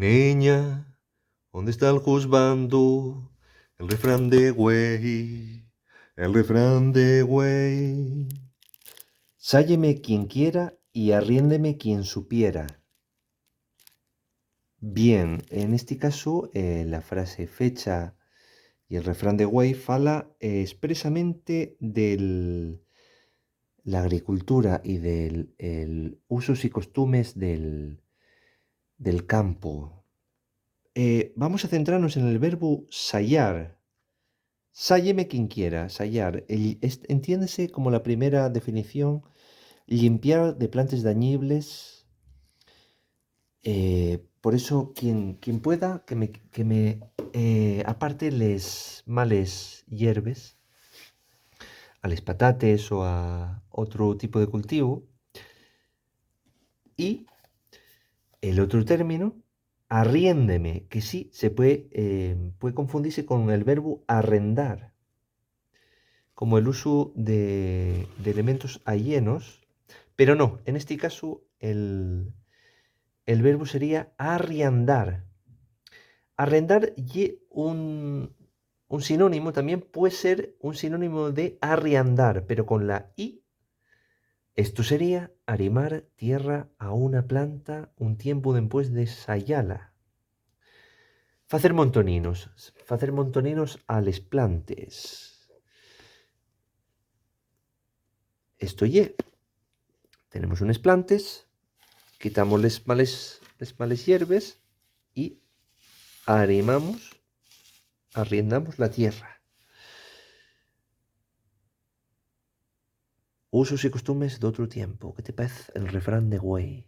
Niña, ¿dónde está el juzgando? El refrán de güey, el refrán de güey. Sálleme quien quiera y arriéndeme quien supiera. Bien, en este caso la frase fecha y el refrán de Güey fala expresamente de la agricultura y del usos y costumes del campo. Vamos a centrarnos en el verbo sayar. Sálleme quien quiera, sayar. Entiéndese como la primera definición, limpiar de plantas dañibles. Por eso, quien pueda, que me aparte les males hierbes, a les patates o a otro tipo de cultivo. Y el otro término, arriéndeme, que sí puede confundirse con el verbo arrendar, como el uso de elementos alienos, pero no, en este caso el verbo sería arriandar. Arrendar y un sinónimo también puede ser un sinónimo de arriandar, pero con la i. Esto sería arrimar tierra a una planta un tiempo después de sayala. Facer montoninos a les plantes. Esto ye. Tenemos unes plantes, quitamos les males hierbes y arrimamos, arriendamos la tierra. Usos y costumbres de otro tiempo. ¿Qué te parece el refrán de güey?